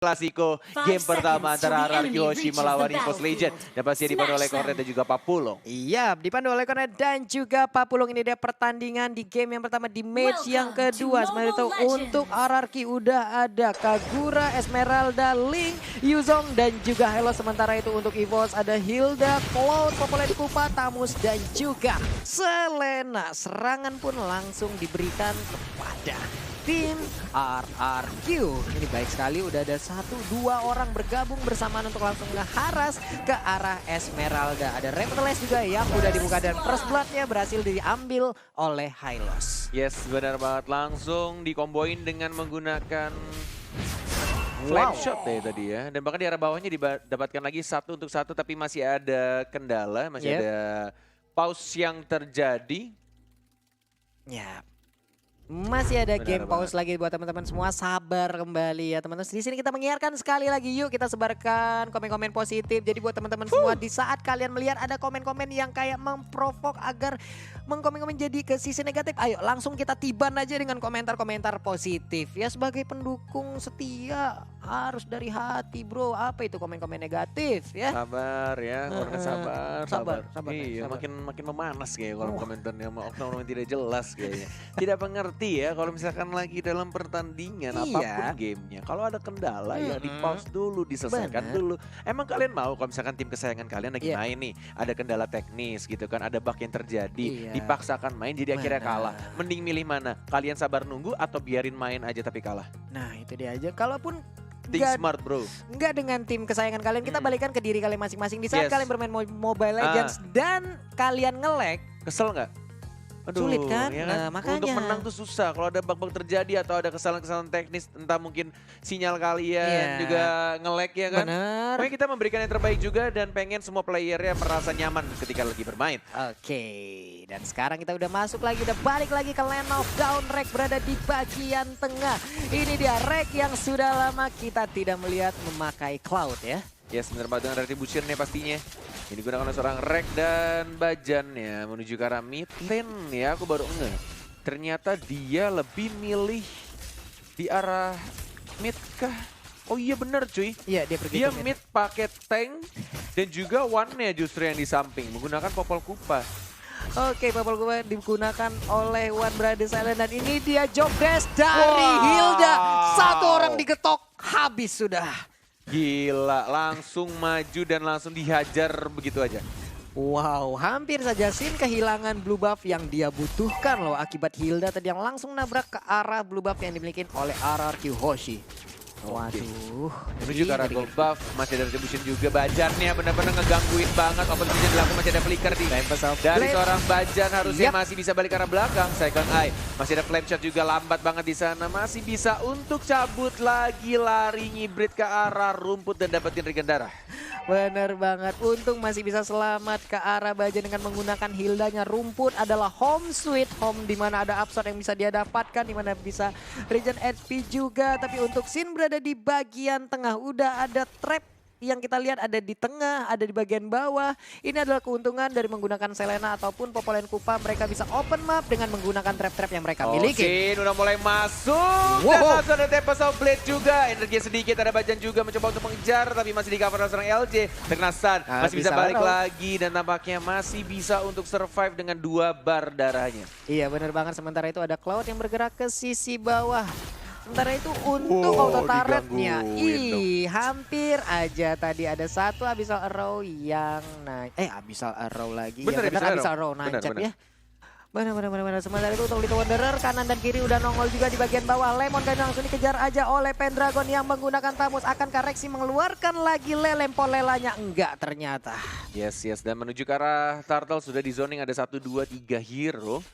Klasiko game pertama antara RRQ Hoshi melawan EVOS Legend dan pasti dipandu oleh Kornet dan juga Papulong. Iya, dipandu oleh Kornet dan juga Papulong. Ini dia pertandingan di game yang pertama di match yang kedua. Sementara itu untuk RRQ udah ada Kagura, Esmeralda, Link, Yuzong dan juga Helo. Sementara itu untuk EVOS ada Hilda, Cloud, Popolen Kupa, Tamus dan juga Selena. Serangan pun langsung diberikan kepada tim RRQ. Ini baik sekali, udah ada 1-2 orang bergabung bersamaan untuk langsung ngeharas ke arah Esmeralda. Ada Relentless juga yang udah dibuka dan first blood-nya berhasil diambil oleh Hylos. Yes, benar banget. Langsung dikomboin dengan menggunakan flame shot ya tadi ya. Dan bahkan di arah bawahnya didapatkan lagi 1 untuk 1 tapi masih ada kendala, masih ada pause yang terjadi. Ya. Masih ada Benar game pause lagi buat teman-teman semua, sabar kembali ya teman-teman. Di sini kita menyiarkan sekali lagi, yuk kita sebarkan komen-komen positif. Jadi buat teman-teman semua di saat kalian melihat ada komen-komen yang kayak memprovok agar mengkomen-komen jadi ke sisi negatif, ayo langsung kita tiban aja dengan komentar-komentar positif. Ya sebagai pendukung setia harus dari hati bro. Apa itu komen-komen negatif ya? Sabar ya, Kornet sabar. Sabar, Iya, sabar. makin memanas kayak kalau komentarnya oknum-oknum tidak jelas kayaknya. Tidak mengerti ya kalau misalkan lagi dalam pertandingan apapun gamenya. Kalau ada kendala ya di pause dulu, diselesaikan dulu. Emang kalian mau kalau misalkan tim kesayangan kalian lagi main nih, ada kendala teknis gitu kan, ada bug yang terjadi, dipaksakan main jadi akhirnya kalah. Mending milih mana? Kalian sabar nunggu atau biarin main aja tapi kalah? Nah itu dia aja, kalaupun Think smart bro. Enggak dengan tim kesayangan kalian, kita balikan ke diri kalian masing-masing. Di saat kalian bermain Mobile Legends dan kalian nge-lag, kesel nggak? Aduh, sulit kan? Ya Nah, makanya. untuk menang tuh susah. Kalau ada bug-bug terjadi atau ada kesalahan-kesalahan teknis, entah mungkin sinyal kalian juga nge-lag ya kan. Bener. Pokoknya kita memberikan yang terbaik juga dan pengen semua playernya merasa nyaman ketika lagi bermain. Oke, dan sekarang kita udah masuk lagi, udah balik lagi ke Land of Dawn. Rek berada di bagian tengah. Ini dia Rek yang sudah lama kita tidak melihat memakai Cloud ya. Yes, bener banget dengan retribution-nya pastinya. Ini digunakan oleh seorang Rek dan Bajannya menuju ke arah mid lane ya. Aku baru ngeh. Ternyata dia lebih milih di arah mid kah? Oh iya bener cuy. Iya dia pergi Dia ke mid pakai tank dan juga one-nya justru yang di samping menggunakan Popol Kupa. Oke, Popol Kupa digunakan oleh One Brother Silent dan ini dia job dash dari Hilda. Satu orang digetok, habis sudah. Gila, langsung maju dan langsung dihajar begitu aja. Wow, hampir saja Sin kehilangan blue buff yang dia butuhkan loh akibat Hilda tadi yang langsung nabrak ke arah blue buff yang dimiliki oleh RRQ Hoshi. Waduh. Menuju ke arah gold buff, masih ada retribution juga. Bajannya benar-benar ngegangguin banget. Open vision dilakukan, masih ada flicker di dari seorang Bajan, harusnya masih bisa balik ke arah belakang. Second eye, masih ada flame shot juga, lambat banget di sana. Masih bisa untuk cabut lagi, lari ngibrit ke arah rumput dan dapetin regen darah. Bener banget, untung masih bisa selamat ke arah Bajan dengan menggunakan Hildanya. Rumput adalah home sweet home, di mana ada upshot yang bisa dia dapatkan, di mana bisa regen HP juga. Tapi untuk Sin berada di bagian tengah, udah ada trap yang kita lihat ada di tengah, ada di bagian bawah. Ini adalah keuntungan dari menggunakan Selena ataupun Popolen Kupa. Mereka bisa open map dengan menggunakan trap-trap yang mereka miliki. Sin udah mulai masuk. Dan langsung ada Tempest of Blade juga. Energi sedikit, ada Bajan juga mencoba untuk mengejar. Tapi masih di cover oleh seorang LJ. Terkena stun, masih bisa balik lagi. Dan tampaknya masih bisa untuk survive dengan 2 bar darahnya. Iya benar banget, sementara itu ada Cloud yang bergerak ke sisi bawah. Sementara itu untuk auto turretnya, hampir aja tadi ada satu Abyssal Arrow yang naik. Abyssal Arrow lagi. Bener, ya, Abyssal Arrow nancap ya. Benar. Sementara itu untuk Little Wanderer kanan dan kiri udah nongol juga di bagian bawah. Lemon dan langsung dikejar aja oleh Pendragon yang menggunakan Tamus. Akankah Rexy mengeluarkan lagi lempol lelanya? Enggak ternyata. Yes. Dan menuju ke arah Turtle sudah di zoning, ada 1, 2, 3 hero.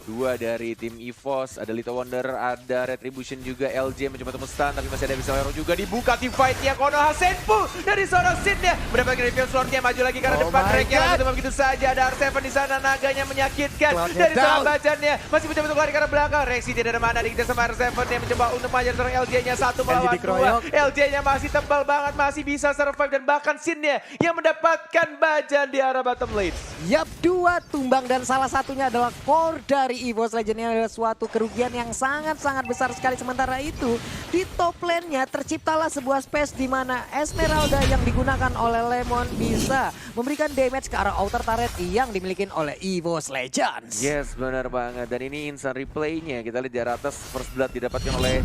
2 dari tim EVOS, ada Little Wonder, ada Retribution juga, LJ mencoba untuk stun, tapi masih ada Abyssal Arrow juga dibuka tim fight-nya. Konoha Senpu dari seorang Sin-nya mendapatkan reveal sword-nya, maju lagi ke arah depan. Rek-nya langsung begitu saja, ada R7 di sana, naganya menyakitkan dari seorang Bajannya, masih mencoba untuk lari ke arah belakang. Rexy tidak ada mana, dikejar sama R7 yang mencoba untuk mengajar seorang LJ-nya, 1 melawan 2. LJ-nya masih tebal banget, masih bisa survive dan bahkan Sin-nya yang mendapatkan Bajan di arah bottom lane. Yap, 2 tumbang dan salah satunya adalah core dari dari EVOS Legends ini adalah suatu kerugian yang sangat-sangat besar sekali. Sementara itu di top lane-nya terciptalah sebuah space di mana Esmeralda yang digunakan oleh Lemon bisa memberikan damage ke arah outer turret yang dimiliki oleh EVOS Legends. Yes, benar banget. Dan ini instant replay-nya. Kita lihat di atas first blood didapatkan oleh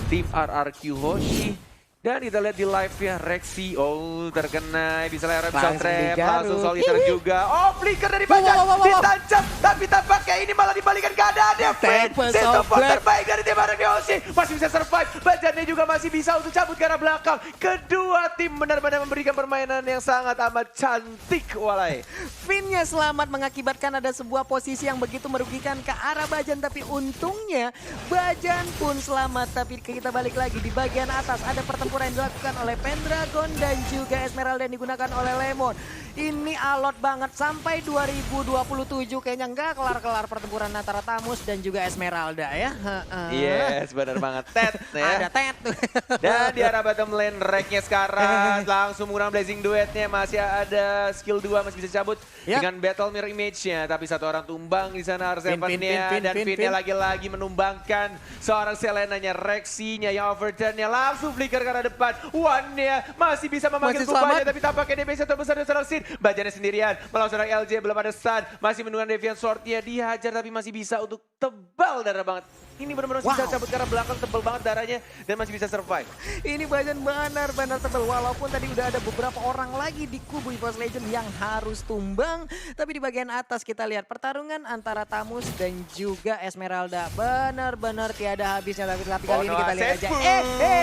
tim RRQ Hoshi. Dan kita lihat di live-nya Rexy, oh terkena, bisa layar, bisa trap, langsung soliter juga. Oh flicker dari Bajan, ditancap, tapi tampaknya ini malah dibalikan keadaannya. Support terbaik dari tim RRQ Hoshi, masih bisa survive. Bajannya juga masih bisa untuk cabut ke arah belakang. Kedua tim benar-benar memberikan permainan yang sangat amat cantik, walai. Finnya selamat mengakibatkan ada sebuah posisi yang begitu merugikan ke arah Bajan. Tapi untungnya Bajan pun selamat. Tapi kita balik lagi di bagian atas ada pertempuran yang dilakukan oleh Pendragon dan juga Esmeralda yang digunakan oleh Lemon. Ini alot banget sampai 2027 kayaknya nggak kelar-kelar pertempuran antara Tamus dan juga Esmeralda ya. Yes, benar banget. Tet ya. Ada Tet tuh. Dan di arah bottom lane Rek-nya sekarang langsung menggunakan Blazing Duetnya, masih ada skill 2 masih bisa cabut dengan Battle Mirror Image-nya, tapi satu orang tumbang di sana R7-nya dan Finn-nya lagi-lagi menumbangkan seorang Selena-nya, Rexy-nya yang overturn-nya langsung flicker ke arah depan. One-nya masih bisa memanggil Kupanya, tapi tampaknya damage terbesar dari seorang Sin. Bajannya sendirian melawan seorang LJ, belum ada stun, masih menunggu Deviant Sword-nya, dihajar tapi masih bisa untuk tebal darah banget. Ini benar-benar bisa cabut ke arah belakang, tebal banget darahnya dan masih bisa survive. Ini Bajan benar-benar tebal, walaupun tadi udah ada beberapa orang lagi di kubu EVOS Legends yang harus tumbang. Tapi di bagian atas kita lihat pertarungan antara Tamus dan juga Esmeralda. Benar-benar tiada habisnya, tapi kali ini kita lihat aja.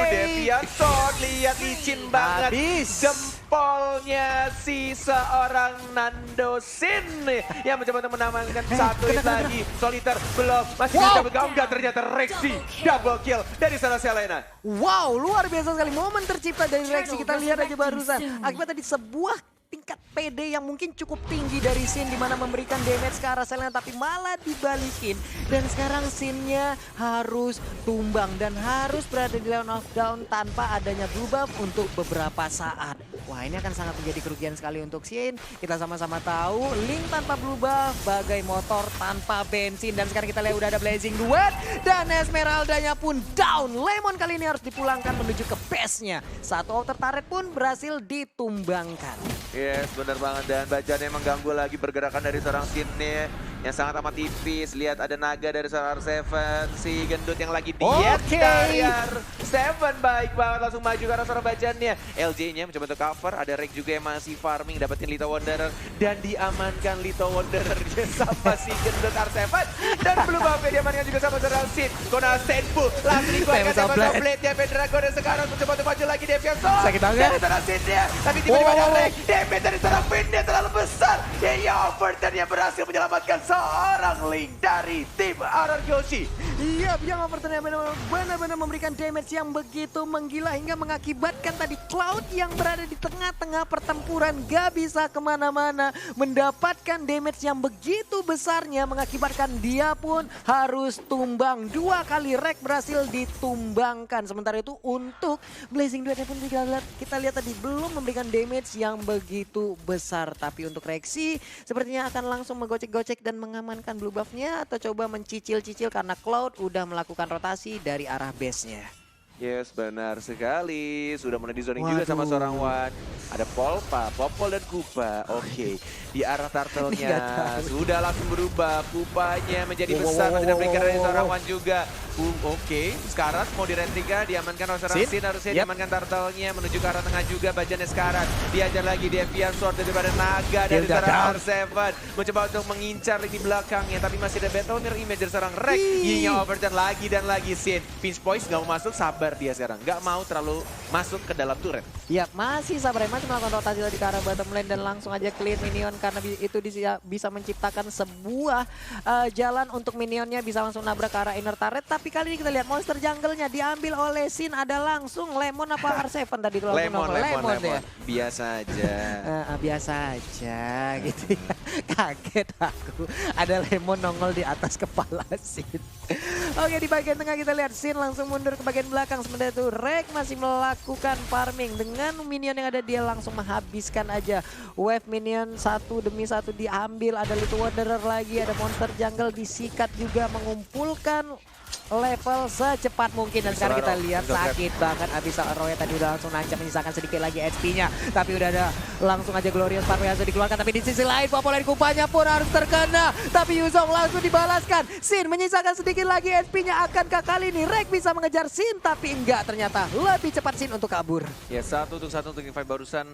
Deviant Sword, lihat licin banget. Jempolnya si seorang Nando Sin yang mencoba untuk menambahkan satu hit lagi. Soliter belum, masih bisa cabut. Enggak, ternyata Rexy double kill dari sana Selena. Wow, luar biasa sekali momen tercipta dari Rexy. Kita lihat aja barusan. Akibat tadi sebuah tingkat PD yang mungkin cukup tinggi dari Sin, di mana memberikan damage ke arah Selena, tapi malah dibalikin. Dan sekarang Sin-nya harus tumbang dan harus berada di lane of down tanpa adanya blue buff untuk beberapa saat. Wah, ini akan sangat menjadi kerugian sekali untuk Sin. Kita sama-sama tahu Link tanpa blue buff bagai motor tanpa bensin. Dan sekarang kita lihat udah ada Blazing Duet dan Esmeraldanya pun down. Lemon kali ini harus dipulangkan menuju ke base-nya. Satu outer turret pun berhasil ditumbangkan. Yes, benar banget. Dan Bajannya mengganggu lagi pergerakan dari seorang Sin-nya yang sangat amat tipis. Lihat ada naga dari seorang R7, si gendut yang lagi diet dari R7. Baik banget, langsung maju ke arah seorang Bajannya. LJ-nya mencoba untuk cover, ada Rek juga yang masih farming, dapetin Lito Wanderer. Dan diamankan Lito Wanderer sama si gendut R7. Dan belum apa diamankan juga sama seorang Sin. Kona Senpu, langsung dikeluarkan sama Blade-nya. Pendragon dan sekarang mencoba untuk maju lagi Deviant Sword. Sakit banget. Dari seorang Sin-nya, tapi tiba-tiba ada Rek. Damage dari seorang Finn-nya terlalu besar. Dia overturn yang berhasil menyelamatkan seorang Link dari tim RRQ Hoshi. Iya, yang overturn benar-benar memberikan damage yang begitu menggila hingga mengakibatkan tadi Cloud yang berada di tengah-tengah pertempuran gak bisa kemana-mana, mendapatkan damage yang begitu besarnya mengakibatkan dia pun harus tumbang. 2 kali Rek berhasil ditumbangkan. Sementara itu untuk Blazing Duetnya pun kita lihat tadi belum memberikan damage yang begitu besar. Tapi untuk Rexy sepertinya akan langsung menggocek-gocek dan mengamankan blue buff-nya atau coba mencicil-cicil karena Cloud udah melakukan rotasi dari arah base-nya. Yes, benar sekali. Sudah mulai di zoning juga sama seorang Wan. Ada Polpa, Popol dan Kupa. Oke, di arah turtle-nya sudah langsung berubah. Kupanya menjadi besar. Ada flicker dari seorang Wan juga. Oke, sekarang mau diretrika, diamankan oleh seorang Sin. Harusnya diamankan turtle-nya menuju ke arah tengah juga. Bajannya sekarang diajar lagi Deviant Sword daripada naga dari seorang R7. Mencoba untuk mengincar lini belakangnya, tapi masih ada Battle Mirror Image dari seorang Rek. Yin-nya overturn lagi dan lagi Sin. Pinch Poise nggak mau masuk, sabar dia sekarang. Nggak mau terlalu masuk ke dalam turret. Ya, masih sabar, masih melakukan rotasi di arah bottom lane dan langsung aja clear minion karena itu bisa menciptakan sebuah jalan untuk minionnya bisa langsung nabrak ke arah inner turret. Tapi kali ini kita lihat monster jungle-nya diambil oleh Sin, ada langsung Lemon apa R7 tadi? Lemon ya. biasa aja. Biasa aja gitu ya. Kaget aku. Ada Lemon nongol di atas kepala Sin. Oke, di bagian tengah kita lihat Sin langsung mundur ke bagian belakang. Sementara itu Rek masih melakukan farming. Dengan minion yang ada dia langsung menghabiskan aja. Wave minion satu demi satu diambil. Ada Little Wanderer lagi. Ada monster jungle disikat juga mengumpulkan level secepat mungkin. Dan sekarang kita lihat sakit banget. Abyssal Arrow tadi udah langsung nancap menyisakan sedikit lagi HP-nya. Tapi udah ada langsung aja Glorious Spark yang dikeluarkan. Tapi di sisi lain populer kupanya pun harus terkena. Tapi Yuzong langsung dibalaskan. Sin menyisakan sedikit lagi HP-nya. Akankah kali ini Rek bisa mengejar Sin? Tapi enggak, ternyata lebih cepat Sin untuk kabur. Ya, satu untuk Teamfight barusan.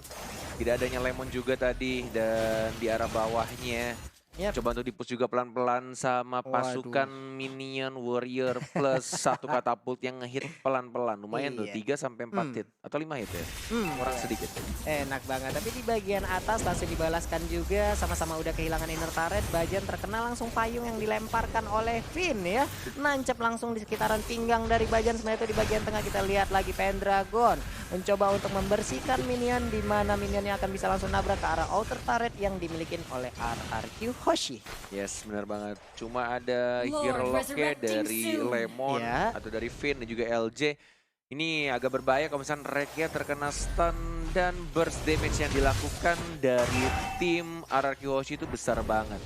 Tidak adanya Lemon juga tadi. Dan di arah bawahnya. Coba untuk dipush juga pelan-pelan sama pasukan minion warrior plus satu katapult yang ngehit pelan-pelan. Lumayan tuh 3 sampai 4 hit atau 5 hit ya. Kurang sedikit. Enak banget. Tapi di bagian atas langsung dibalaskan juga. Sama-sama udah kehilangan inner turret. Bajan terkena langsung payung yang dilemparkan oleh Finn ya. Nancep langsung di sekitaran pinggang dari Bajan. Sebenarnya itu di bagian tengah kita lihat lagi Pendragon mencoba untuk membersihkan minion, di mana minionnya akan bisa langsung nabrak ke arah outer turret yang dimiliki oleh RRQ Hoshi. Yes, benar banget. Cuma ada hero lock-nya dari Lemon atau dari Finn dan juga LJ. Ini agak berbahaya kalau misalnya Reknya terkena stun dan burst damage yang dilakukan dari tim RRQ Hoshi itu besar banget.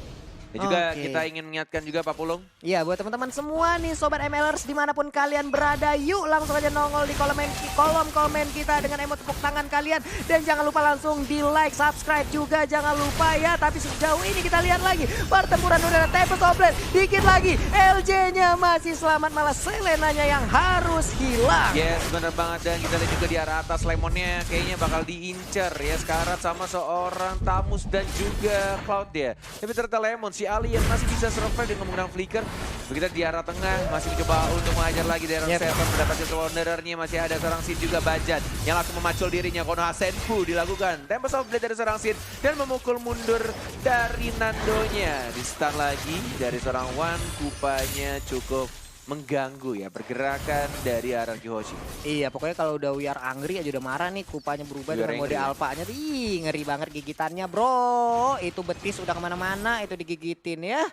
Dan juga kita ingin mengingatkan juga Pak Pulung. Iya, buat teman-teman semua nih Sobat MLers dimanapun kalian berada, yuk langsung aja nongol di kolom komen kita dengan emot tepuk tangan kalian. Dan jangan lupa langsung di like, subscribe juga jangan lupa ya. Tapi sejauh ini kita lihat lagi pertempuran udara Tempest of Blade. Dikit lagi LJ-nya masih selamat, malah Selenanya yang harus hilang. Yes, benar banget. Dan kita lihat juga di arah atas Lemonnya kayaknya bakal diincer ya sekarang sama seorang Tamus dan juga Cloud ya. Tapi ternyata Lemon si Alien masih bisa survive dengan menggunakan flicker. Begitu di arah tengah masih mencoba untuk mengajar lagi dari Seven, mendapatkan Wanderer-nya. Masih ada seorang Sin juga Bajan yang langsung memacul dirinya. Konoha Senpu dilakukan Tempest of Blade dari seorang Sin dan memukul mundur dari Nandonya. Di stun lagi dari seorang Wan. Kupanya cukup mengganggu ya pergerakan dari RRQ Hoshi. Iya, pokoknya kalau udah We Are Angry aja udah marah nih, kupanya berubah dengan mode alfanya. Ih, ngeri banget gigitannya bro. Itu betis udah kemana-mana, itu digigitin ya.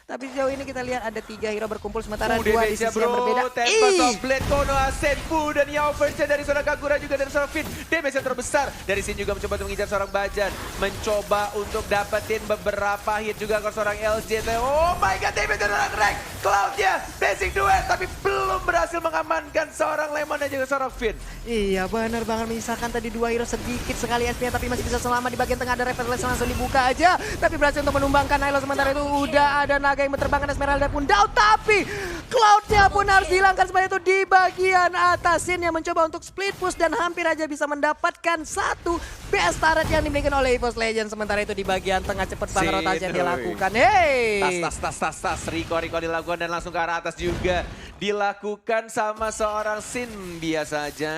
Tapi sejauh ini kita lihat ada 3 hero berkumpul sementara 2 di sisi yang berbeda. Tempest of Blade, Konoha Senpu dan Yao Version dari seorang Kagura juga dari seorang Finn. Damage yang terbesar dari sini juga mencoba untuk mengincar seorang Bajan. Mencoba untuk dapetin beberapa hit juga ke seorang LJ. Oh my god, damage dari seorang Rek. Cloud-nya basic duet tapi belum berhasil mengamankan seorang Lemon dan juga seorang Finn. Iya benar banget, misalkan tadi 2 hero sedikit sekali SP-nya tapi masih bisa selamat. Di bagian tengah ada Reverse langsung dibuka aja. Tapi berhasil untuk menumbangkan Nilo, sementara itu udah ada naga yang berterbangan, Esmeralda pun down. Tapi Cloud-nya pun harus dihilangkan sebenarnya itu di bagian atas. Sin yang mencoba untuk split push dan hampir aja bisa mendapatkan satu best turret yang dimiliki oleh EVOS Legends. Sementara itu di bagian tengah cepet banget rotasi yang dilakukan. Hey! Tas. Riko dilakukan dan langsung ke arah atas juga. Dilakukan sama seorang Sin. Biasa aja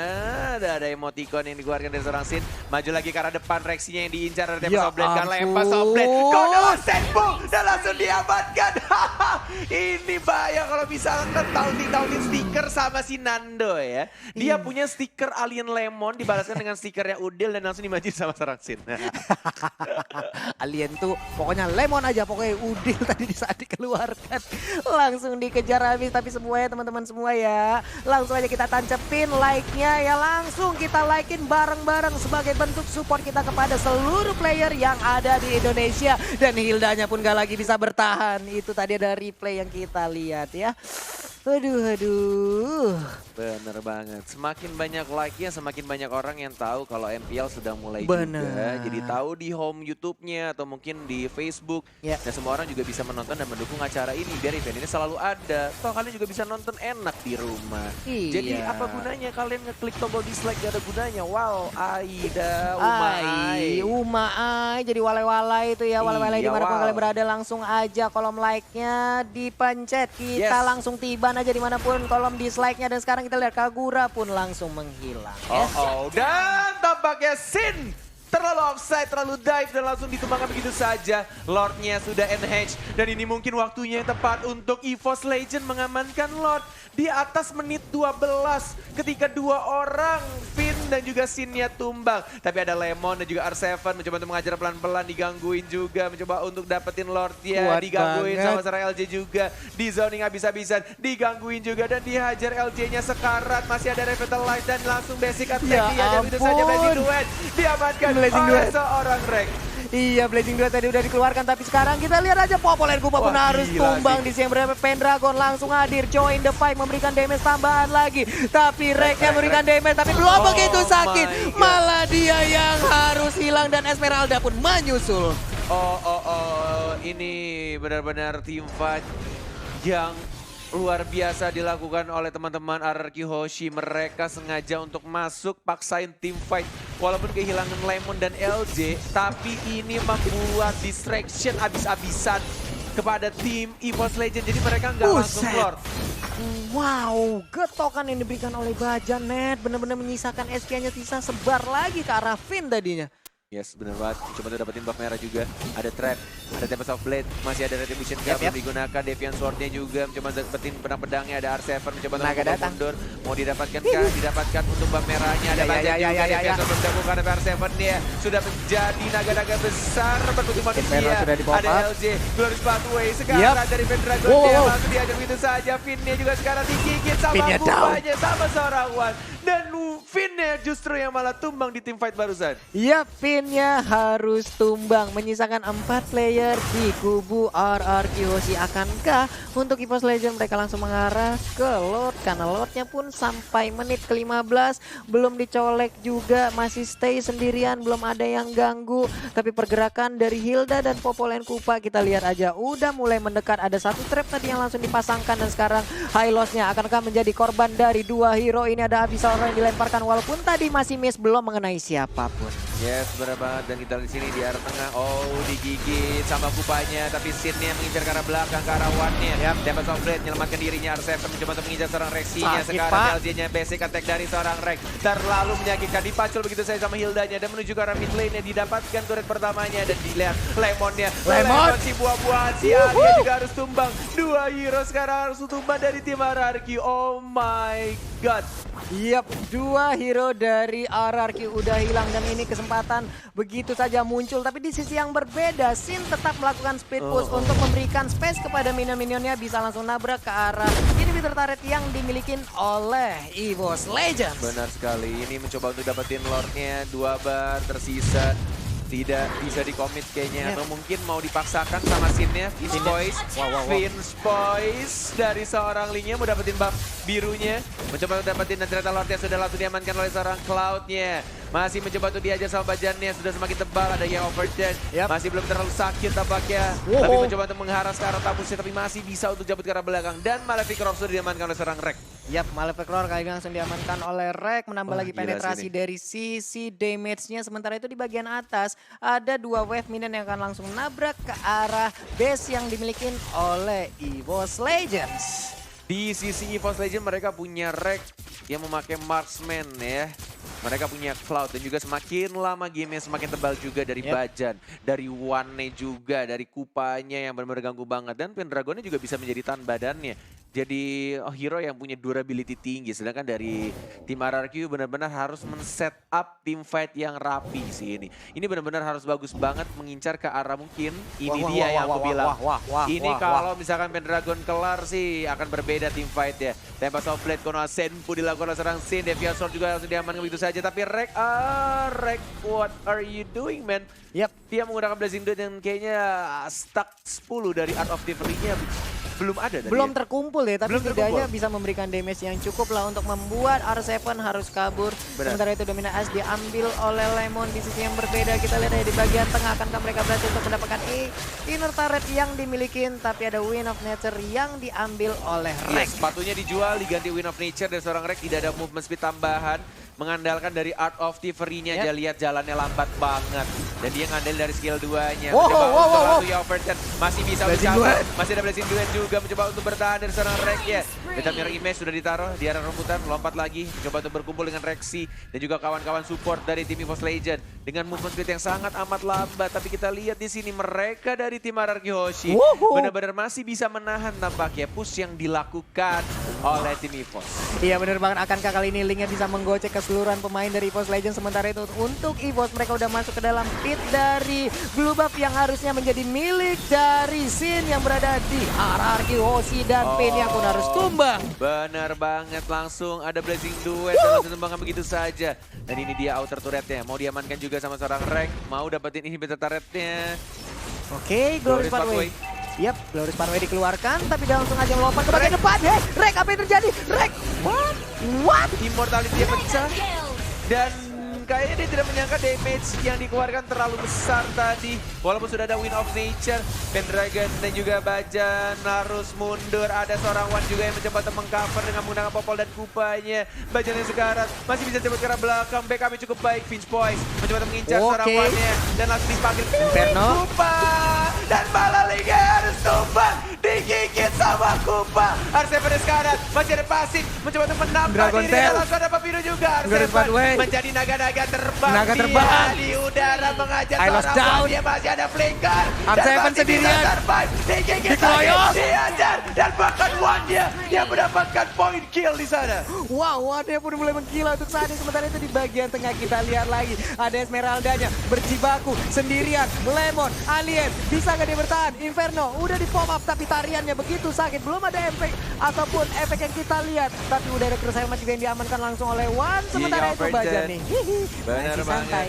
ada emoticon yang dikeluarkan dari seorang Sin. Maju lagi ke arah depan, Rexinya yang diincar dari Tempest of Blade. Karena Tempest of Blade, Konoha Senpu dan langsung diamankan. Ini bahaya kalau misalkan taunting stiker sama si Nando ya. Dia punya stiker Alien Lemon dibalaskan dengan stikernya Udil dan langsung dimajuin sama seorang Sin. Alien tuh pokoknya Lemon aja, pokoknya Udil tadi di saat dikeluarkan. Langsung dikejar habis, tapi semuanya teman-teman semua ya. Langsung aja kita tancepin like-nya ya, langsung kita like-in bareng-bareng sebagai bentuk support kita kepada seluruh player yang ada di Indonesia. Dan Hildanya pun gak lagi bisa bertahan. Itu tadi ada replay yang kita lihat ya. Aduh. Bener banget. Semakin banyak like-nya, semakin banyak orang yang tahu kalau MPL sudah mulai juga. Jadi tahu di home YouTube-nya atau mungkin di Facebook. Dan semua orang juga bisa menonton dan mendukung acara ini. Biar event ini selalu ada. Toh kalian juga bisa nonton enak di rumah. Jadi apa gunanya kalian ngeklik tombol dislike? Gak ada gunanya. Wow, Aida, Umai. Jadi walai-walai itu ya. Walai-walai dimanapun kalian berada, langsung aja kolom like-nya dipencet. Kita langsung tiba aja dimanapun kolom dislike-nya. Dan sekarang kita lihat Kagura pun langsung menghilang. Dan tampaknya Sin terlalu offside, terlalu dive dan langsung ditumbangkan begitu saja. Lord-nya sudah NH dan ini mungkin waktunya yang tepat untuk EVOS Legend mengamankan Lord di atas menit 12 ketika 2 orang Finn dan juga Sin-nya tumbang. Tapi ada Lemon dan juga R7 mencoba untuk mengajar pelan-pelan, digangguin juga. Mencoba untuk dapetin Lord-nya, digangguin sama seorang LJ juga. Di zoning habis-habisan, digangguin juga dan dihajar LJ-nya sekarat. Masih ada Revitalize dan langsung basic attack dihajar begitu saja. Blazing Duet diamankan oleh seorang Rek. Iya, Blazing Duet tadi udah dikeluarkan, tapi sekarang kita lihat aja Popolen Kupa pun harus tumbang di sini. Pendragon langsung hadir, join the fight, memberikan damage tambahan lagi. Tapi Reknya memberikan damage, tapi belum begitu sakit. Malah dia yang harus hilang dan Esmeralda pun menyusul. Ini benar-benar team fight yang luar biasa dilakukan oleh teman-teman RRQ Hoshi. Mereka sengaja untuk masuk, paksain team fight. Walaupun kehilangan Lemon dan LJ, tapi ini membuat distraction abis-abisan kepada tim EVOS Legend. Jadi mereka nggak langsung Lord. Wow, getokan yang diberikan oleh Bajan Net. Benar-benar menyisakan SK-nya, sisa sebar lagi ke arah Finn tadinya. Yes, benar banget. Coba tuh dapetin buff merah juga. Ada trap, ada Tempest of Blade, masih ada Retribution Gap belum digunakan. Deviant Sword-nya juga mencoba dapetin pedang-pedangnya. Ada R7 mencoba untuk mundur. Mau didapatkan kah? Didapatkan untuk buff merahnya. Ada Bajan juga. Deviant Sword menggabungkan R7 dia. Sudah menjadi naga-naga besar berbentuk manusia. Ada LJ, Glorious Pathway. Sekarang dari Pendragon dia langsung diajar begitu saja. Finn-nya juga sekarang digigit sama bupanya, sama seorang One. Dan Finn-nya justru yang malah tumbang di team fight barusan. Iya, Finn-nya harus tumbang. Menyisakan 4 player di kubu RRQ Hoshi. Akankah untuk EVOS Legend mereka langsung mengarah ke Lord? Karena Lord-nya pun sampai menit ke-15 belum dicolek juga. Masih stay sendirian, belum ada yang ganggu. Tapi pergerakan dari Hilda dan Popolen Kupa kita lihat aja udah mulai mendekat. Ada satu trap tadi yang langsung dipasangkan dan sekarang high loss-nya akankah menjadi korban dari dua hero ini. Ada Abyssal yang dilemparkan walaupun tadi masih miss, belum mengenai siapapun. Yes, benar banget. Dan kita di sini di arah tengah. Digigit sama Kupanya, tapi Sin-nya mengincar ke arah belakang, ke arah One-nya. Tempest of Blade menyelamatkan dirinya. R7 mencoba untuk mengincar seorang Rexy-nya. Sekarang LJ-nya basic attack dari seorang Rex. Terlalu menyakitkan, dipacul begitu saja sama Hildanya dan menuju ke arah mid lane-nya. Didapatkan turret pertamanya dan dilihat Lemon-nya. Lemon si buah-buahan, si Arya juga harus tumbang. Dua hero sekarang harus tumbang dari tim RRQ. Oh my god. Yap, dua hero dari RRQ udah hilang dan ini kesempatan begitu saja muncul. Tapi di sisi yang berbeda, Sin tetap melakukan speed push untuk memberikan space kepada minion-minionnya. Bisa langsung nabrak ke arah inhibitor turret yang dimiliki oleh EVOS Legends. Benar sekali, ini mencoba untuk dapetin Lord-nya. 2 bar tersisa. Tidak bisa dikomit kayaknya, atau mungkin mau dipaksakan sama Sin-nya. Vince Boys dari seorang Ling-nya mau dapetin buff birunya. Mencoba untuk dapetin dan ternyata Lord-nya sudah langsung diamankan oleh seorang Cloud-nya. Masih mencoba untuk diajar sama Bajannya, sudah semakin tebal. Ada yang overdead, masih belum terlalu sakit tampaknya. Tapi mencoba untuk mengharas ke arah tabusnya, tapi masih bisa untuk jabut ke arah belakang. Dan Malefic Roar sudah diamankan oleh seorang Rek. Yap, Malefic Roar kali ini langsung diamankan oleh Rek. Menambah lagi penetrasi dari sisi damage-nya. Sementara itu di bagian atas ada 2 wave minion yang akan langsung nabrak ke arah base yang dimiliki oleh EVOS Legends. Di sisi EVOS Legends mereka punya Rek yang memakai marksman ya. Mereka punya Cloud dan juga semakin lama gamenya semakin tebal juga dari Bajan. Dari One-nya juga, dari Kupanya yang benar-benar ganggu banget. Dan Pendragonnya juga bisa menjadi tahan badannya. Jadi hero yang punya durability tinggi. Sedangkan dari tim RRQ benar-benar harus men-set up tim fight yang rapi sih ini. Ini benar-benar harus bagus banget mengincar ke arah mungkin. Ini dia yang aku bilang. Ini kalau misalkan Pendragon kelar sih akan berbeda tim fight ya. Tempest of Blade, Konoha Senpu dilakukan oleh seorang Sin. Deviant Sword juga langsung diamankan begitu saja. Tapi Rek, what are you doing man? Yap. Dia menggunakan Blazing Duet yang kayaknya stuck 10 dari Art of Thievery-nya. Belum ada tadi. Belum terkumpul ya, tapi setidaknya bisa memberikan damage yang cukup lah untuk membuat R7 harus kabur. Sementara itu Domina Ash diambil oleh Lemon di sisi yang berbeda. Kita lihat di bagian tengah, akankah mereka berhasil untuk mendapatkan inner turret yang dimiliki. Tapi ada Wind of Nature yang diambil oleh Rek. Sepatunya dijual, diganti Wind of Nature dari seorang Rek. Tidak ada movement speed tambahan. Mengandalkan dari Art of Thievery-nya aja, lihat jalannya lambat banget. Dan dia ngandel dari skill 2-nya. Mencoba untuk overturn, masih bisa mencapai. Masih ada Blazing Duet juga mencoba untuk bertahan dari seorang Rek ya. Data Mirror Image sudah ditaruh di arah rambutan, lompat lagi. Mencoba untuk berkumpul dengan Rexy dan juga kawan-kawan support dari tim EVOS Legend. Dengan movement speed yang sangat amat lambat. Tapi kita lihat di sini mereka dari tim RRQ Hoshi benar-benar masih bisa menahan tampaknya push yang dilakukan oleh tim EVOS. Iya benar banget, akankah kali ini Link-nya bisa menggocek ke keseluruhan pemain dari EVOS Legends. Sementara itu untuk EVOS mereka udah masuk ke dalam pit dari Blue Buff yang harusnya menjadi milik dari Sin yang berada di RRQ. Hoshi dan Pain yang pun harus tumbang. Bener banget, langsung ada Blazing Duet dan langsung tumbangkan begitu saja. Dan ini dia outer turretnya, mau diamankan juga sama seorang Rek, mau dapetin inhibitor turretnya. Oke, Glorious Pathway. Yap, Glorious Pathway dikeluarkan, tapi dia langsung aja melompat ke bagian depan. Hei, Rek, apa yang terjadi? Rek, what? Immortality pecah. Dan kayaknya dia tidak menyangka damage yang dikeluarkan terlalu besar tadi. Walaupun sudah ada Wind of Nature, Pendragon dan juga Bajan harus mundur. Ada seorang Wan juga yang mencoba untuk mengcover dengan menggunakan Popol dan Kupanya. Bajan yang sekarang masih bisa cepat ke arah belakang. Backupnya cukup baik, Finch Boys mencoba untuk mengincar seorang Wannya. Dan langsung dipanggil Inferno. Kupa. Dan malah Liga harus tumbang. Digigit sama Kupa. Arseven sekarang masih ada pasif. Mencoba untuk menambah Dragon diri. Tail. Dan langsung ada Papiro juga. Glorious Pathway. Menjadi naga-naga terbang. Naga terbang. Di udara mengajar Hylos seorang down. Wan. Dia masih ada flinker. Arseven sendirian. Dikeroyok. Diajar. Dan bahkan Wan-nya yang mendapatkan point kill di sana. Wow, Wan-nya pun mulai menggila untuk saat ini. Sementara itu di bagian tengah kita lihat lagi. Ada Esmeraldanya berjibaku sendirian. Lemon, Alien, bisa nggak dia bertahan? Inferno udah di pop up tapi tariannya begitu sakit. Belum ada efek ataupun efek yang kita lihat. Tapi udah ada Crusader juga yang diamankan langsung oleh Wan. Sementara itu Bajan nih. Benar Masih banget. santai.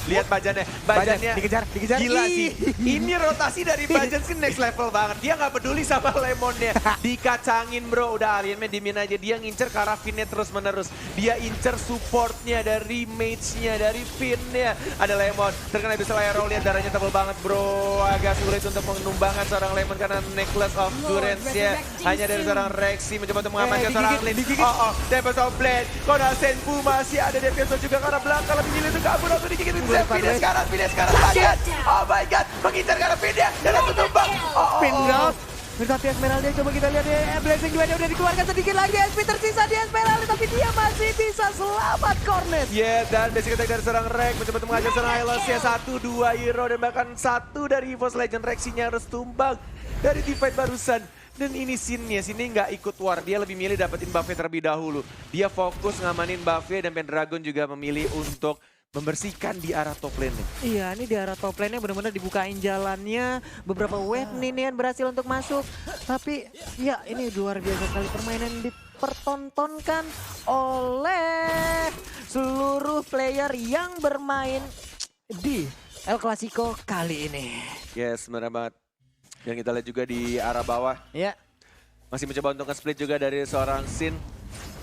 Lihat Bajannya. Bajan Bajannya dikejar. gila sih. Ini rotasi dari Bajan sih next level banget. Dia nggak peduli sama Lemonnya. Dikacangin bro. Udah Aliennya dimin aja. Dia ngincer Karafinnya terus menerus. Dia incer supportnya dari mage-nya, dari Finnya. Ada Lemon. Terkena bisa Laero. Lihat darahnya tebal banget bro. Agak sulit untuk menumbangkan seorang Lemon karena Necklace of Durance-nya hanya dari seorang Rexy. Mencoba untuk mengamankan seorang Lin. Tempest of Blade. Kona Senpu masih ada Deviaso juga karena belakang lebih milih untuk kabur. Langsung digigitin. Finish sekarang Bajan. Oh my god. Mengincar karena Finnya. Dan langsung tumbang. Pin drop. Tapi Esmeralda coba kita lihat ya, Blazing Duetnya udah dikeluarkan sedikit lagi. SP tersisa di Esmeralda tapi dia masih bisa selamat Cornet. Dan basic attack dari seorang Rek mencoba untuk mengajar seorang Hylos ya. 1-2 hero dan bahkan 1 dari EVOS Legend. Rexinya harus tumbang dari divide barusan. Dan ini Sin-nya, Sin-nya nggak ikut war. Dia lebih milih dapetin buff-nya terlebih dahulu. Dia fokus ngamanin buff-nya dan Pendragon juga memilih untuk membersihkan di arah top lane-nya. Iya, ini di arah top lane-nya benar-benar dibukain jalannya. Beberapa wave Ninian berhasil untuk masuk. Tapi ya ini luar biasa sekali permainan dipertontonkan oleh seluruh player yang bermain di El Clasico kali ini. Yes, benar banget. Dan kita lihat juga di arah bawah. Ya. Masih mencoba untuk nge-split juga dari seorang Sin.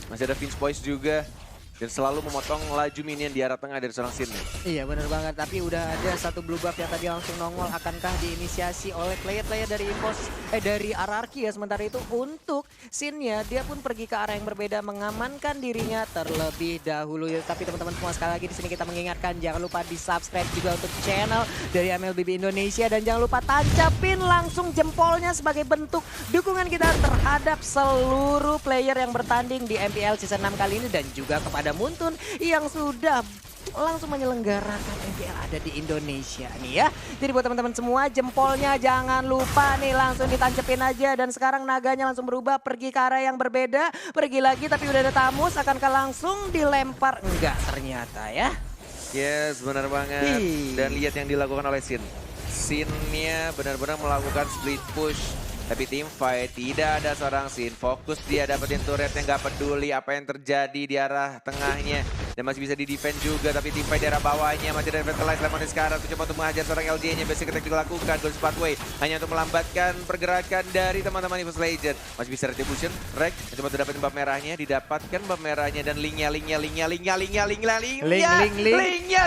Masih ada Finch Boys juga. Dan selalu memotong laju minion di arah tengah dari seorang Sin. Iya benar banget, tapi udah ada satu blue buff yang tadi langsung nongol. Akankah diinisiasi oleh player-player dari EVOS, dari RRQ ya. Sementara itu untuk Sin-nya, dia pun pergi ke arah yang berbeda, mengamankan dirinya terlebih dahulu. Ya, tapi teman-teman semua sekali lagi di sini kita mengingatkan, jangan lupa di-subscribe juga untuk channel dari MLBB Indonesia. Dan jangan lupa tancapin langsung jempolnya sebagai bentuk dukungan kita terhadap seluruh player yang bertanding di MPL Season 6 kali ini. Dan juga kepada Muntun yang sudah langsung menyelenggarakan MPL ada di Indonesia nih ya. Jadi buat teman-teman semua jempolnya jangan lupa nih langsung ditancepin aja. Dan sekarang naganya langsung berubah pergi ke arah yang berbeda. Pergi lagi tapi udah ada Tamus, akankah langsung dilempar? Enggak ternyata ya. Yes, benar banget. Dan lihat yang dilakukan oleh Sin. Sin-nya benar-benar melakukan split push. Tapi tim fight tidak ada seorang Sin. Fokus dia dapetin turretnya, nggak peduli apa yang terjadi di arah tengahnya. Dan masih bisa di-defend juga, tapi tim fight di arah bawahnya. Masih ada Revitalize Lemon sekarang. Mencoba untuk mengajar seorang LJ-nya. Basic attack dilakukan. Glorious Pathway hanya untuk melambatkan pergerakan dari teman-teman EVOS Legend. Masih bisa Retribution. Rek mencoba untuk dapetin buff merahnya. Didapatkan buff merahnya. Dan linknya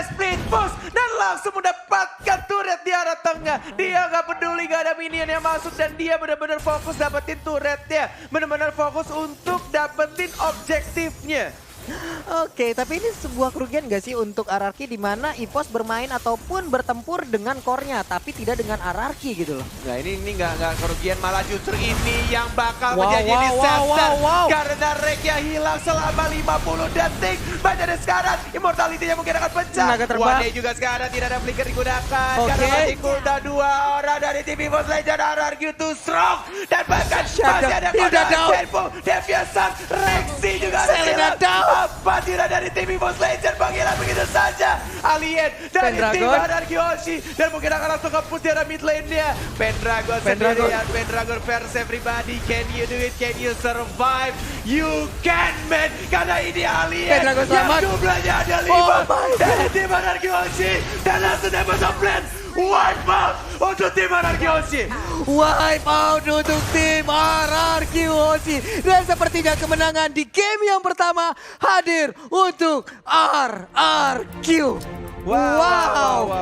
split push. Dan langsung mendapatkan turret di arah tengah. Dia nggak peduli, nggak ada minion yang masuk. Dan dia benar-benar fokus dapetin turretnya. Benar-benar fokus untuk dapetin objektifnya. Oke, tapi ini sebuah kerugian gak sih untuk RRQ di mana EVOS bermain ataupun bertempur dengan core-nya tapi tidak dengan RRQ gitu loh. Nah ini nggak kerugian, malah justru ini yang bakal menjadi disaster. Karena Rek-nya hilang selama 50 detik. Baca sekarang, immortality-nya mungkin akan pecah. One-Day juga sekarang tidak ada flicker digunakan. Karena masih cooldown 2 orang dari tim EVOS Legend. RRQ too strong. Dan bahkan masih ada Kona Senpu, Deviasan, Rexy juga ada. Apa tidak dari tim EVOS Legend menghilang begitu saja. Alien dari tim Anarchy Hoshi. Dan mungkin akan langsung ke push dari mid lane-nya. Pendragon sendirian, Pendragon versus everybody. Can you do it? Can you survive? You can, man. Karena ini Alien Pendragon selamat. yang jumlahnya ada 5 dari tim Anarchy Hoshi. Dan langsung dapat plan. Wipe out untuk tim Anarchy Hoshi. Wipe out untuk tim Anarchy Hoshi. Dan sepertinya kemenangan di game yang pertama hadir untuk RRQ. Wow.